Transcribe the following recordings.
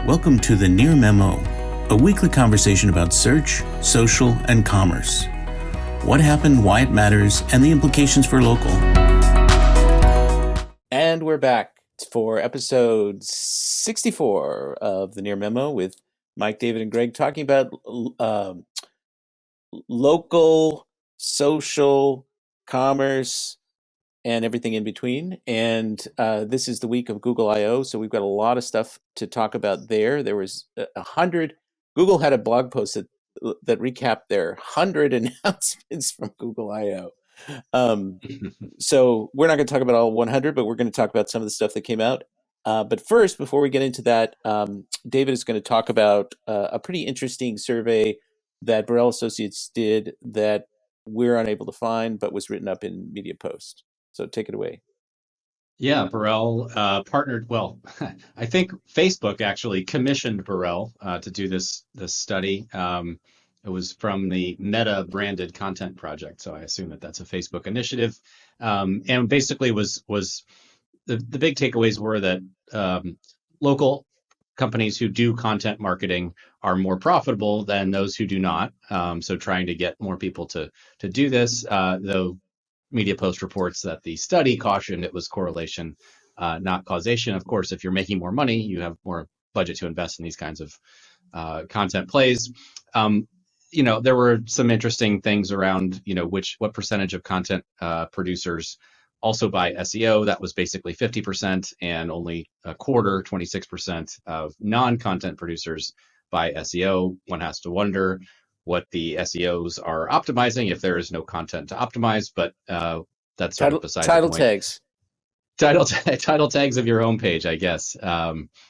Welcome to the Near Memo, a weekly conversation about search, social, and commerce. What happened, why it matters, and the implications for local. And we're back for episode 64 of the Near Memo with Mike, David, and Greg talking about local, social, commerce, and everything in between. And this is the week of Google I/O, so we've got a lot of stuff to talk about there. There was 100. Google had a blog post that recapped their 100 announcements from Google I/O. So we're not going to talk about all 100, but we're going to talk about some of the stuff that came out. But first, before we get into that, David is going to talk about a pretty interesting survey that Burrell Associates did that we're unable to find, but was written up in Media Post. So take it away. Yeah, Burrell partnered. Well, I think Facebook actually commissioned Burrell to do this study. It was from the Meta branded content project, so I assume that that's a Facebook initiative. And basically, was the big takeaways were that local companies who do content marketing are more profitable than those who do not. So trying to get more people to do this, though. Media Post reports that the study cautioned it was correlation, not causation. Of course, if you're making more money, you have more budget to invest in these kinds of content plays. There were some interesting things around, what percentage of content producers also buy SEO. That was basically 50%, and only a quarter, 26% of non-content producers buy SEO. One has to wonder what the SEOs are optimizing if there is no content to optimize, but that's sort of beside the point. Title tags of your homepage, I guess,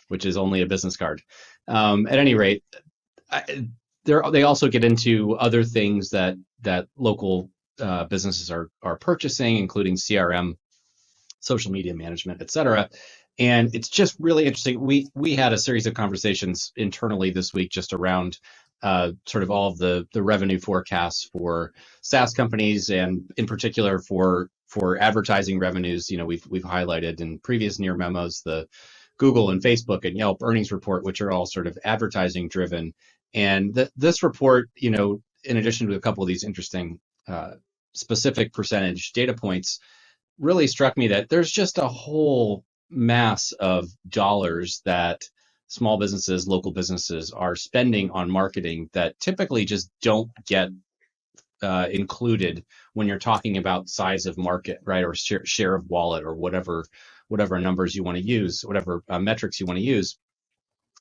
which is only a business card. At any rate, they also get into other things that local businesses are purchasing, including CRM, social media management, et cetera. And it's just really interesting. We had a series of conversations internally this week just around sort of all of the revenue forecasts for SaaS companies, and in particular for advertising revenues. We've highlighted in previous Near Memos the Google and Facebook and Yelp earnings report, which are all sort of advertising driven. And this report, in addition to a couple of these interesting specific percentage data points, really struck me that there's just a whole mass of dollars that small businesses, local businesses are spending on marketing that typically just don't get included when you're talking about size of market, right? Or share of wallet, or whatever numbers you want to use, whatever metrics you want to use.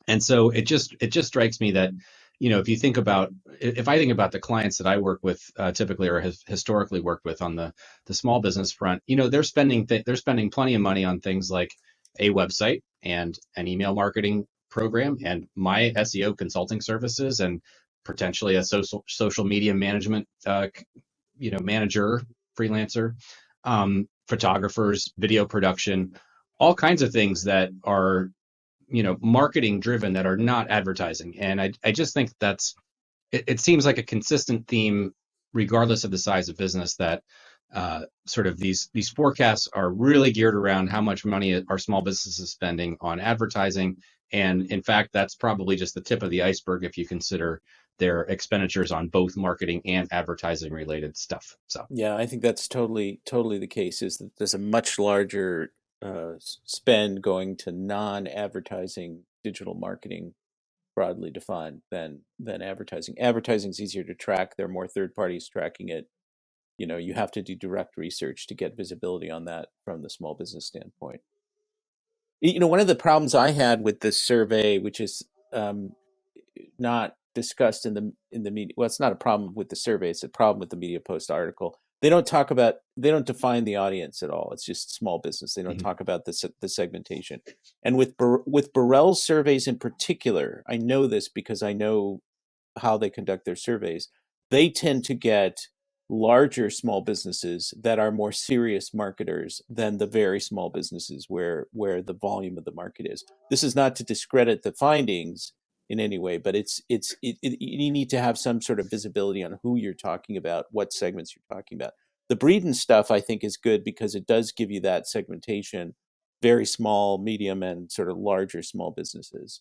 And so it just strikes me that, if I think about the clients that I work with typically, or have historically worked with on the small business front, they're spending plenty of money on things like a website and an email marketing program and my SEO consulting services, and potentially a social media management manager, freelancer, photographers, video production, all kinds of things that are marketing driven, that are not advertising. And I just think it seems like a consistent theme, regardless of the size of business, that sort of these forecasts are really geared around how much money are small businesses spending on advertising. And in fact, that's probably just the tip of the iceberg if you consider their expenditures on both marketing and advertising related stuff. So yeah, I think that's totally the case, is that there's a much larger spend going to non-advertising digital marketing, broadly defined, than advertising. Advertising is easier to track. There are more third parties tracking it. You have to do direct research to get visibility on that from the small business standpoint. One of the problems I had with this survey, which is not discussed in the media. Well, it's not a problem with the survey. It's a problem with the Media Post article. They don't define the audience at all. It's just small business. They don't talk about the segmentation. And with Burrell's surveys in particular, I know this because I know how they conduct their surveys. They tend to get larger small businesses that are more serious marketers than the very small businesses where the volume of the market is. This is not to discredit the findings in any way, but you need to have some sort of visibility on who you're talking about, what segments you're talking about. The Breeden stuff, I think, is good because it does give you that segmentation, very small, medium, and sort of larger small businesses.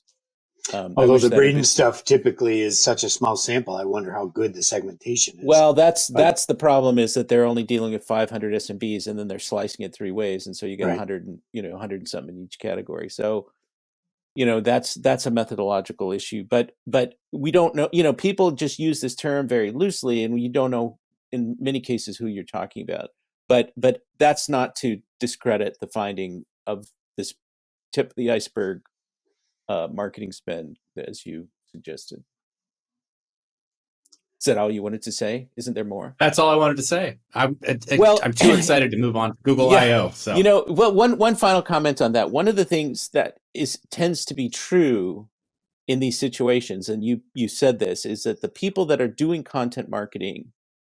I Although wish the that had Braden been. stuff typically is such a small sample, I wonder how good the segmentation is. Well, that's But the problem, is that they're only dealing with 500 SMBs, and then they're slicing it three ways, and so you get right, 100 and 100 and something in each category. So that's a methodological issue, but we don't know. People just use this term very loosely, and you don't know in many cases who you're talking about. But that's not to discredit the finding of this tip of the iceberg marketing spend, as you suggested. Is that all you wanted to say? Isn't there more? That's all I wanted to say. I'm Well, too excited to move on to Google yeah, I/O. So well, one final comment on that. One of the things that tends to be true in these situations, and you said this, is that the people that are doing content marketing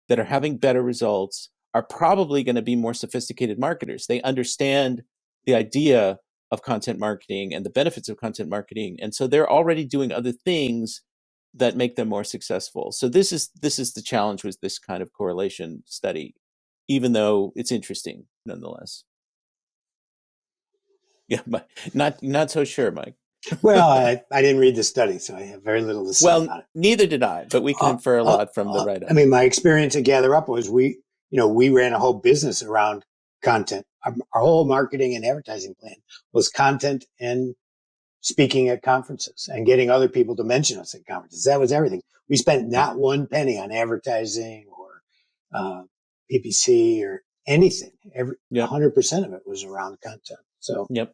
that are having better results are probably going to be more sophisticated marketers. They understand the idea of content marketing and the benefits of content marketing, and so they're already doing other things that make them more successful. So this is the challenge with this kind of correlation study, even though it's interesting nonetheless. Yeah, but not so sure, Mike. well, I didn't read the study, so I have very little to say Well, about it. neither did I, but we can infer a lot from the write-up. I mean, my experience at Gather Up was we ran a whole business around content. Our whole marketing and advertising plan was content and speaking at conferences and getting other people to mention us at conferences. That was everything. We spent not one penny on advertising or PPC or anything. 100% of it was around content. So, Yep.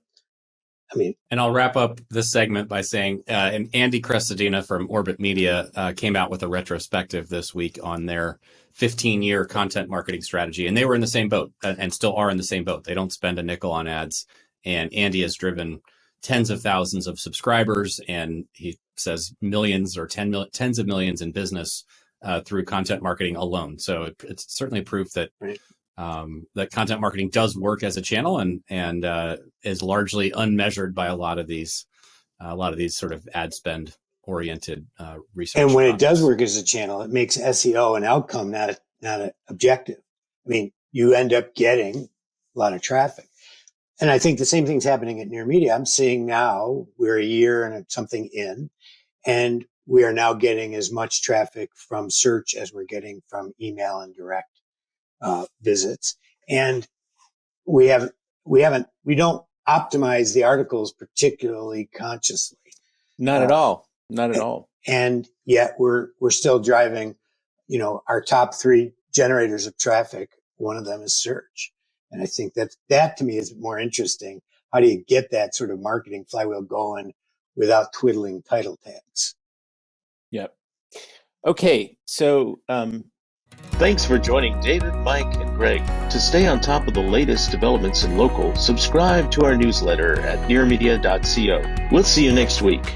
I mean, and I'll wrap up this segment by saying, and Andy Crestodina from Orbit Media came out with a retrospective this week on their 15-year content marketing strategy, and they were in the same boat and still are in the same boat. They don't spend a nickel on ads, and Andy has driven tens of thousands of subscribers, and he says millions or tens of millions in business through content marketing alone. So it's certainly proof that. Right. That content marketing does work as a channel and is largely unmeasured by a lot of these sort of ad spend oriented research. And when projects. it does work as a channel, it makes SEO an outcome, not an objective. I mean, you end up getting a lot of traffic. And I think the same thing's happening at Near Media. I'm seeing now we're a year and something in, and we are now getting as much traffic from search as we're getting from email and direct visits. And we don't optimize the articles particularly consciously. Not at all. Not at all. And yet we're still driving, our top three generators of traffic. One of them is search. And I think that to me is more interesting. How do you get that sort of marketing flywheel going without twiddling title tags? Yep. Okay. So, thanks for joining David, Mike, and Greg. To stay on top of the latest developments in local, subscribe to our newsletter at nearmedia.co. We'll see you next week.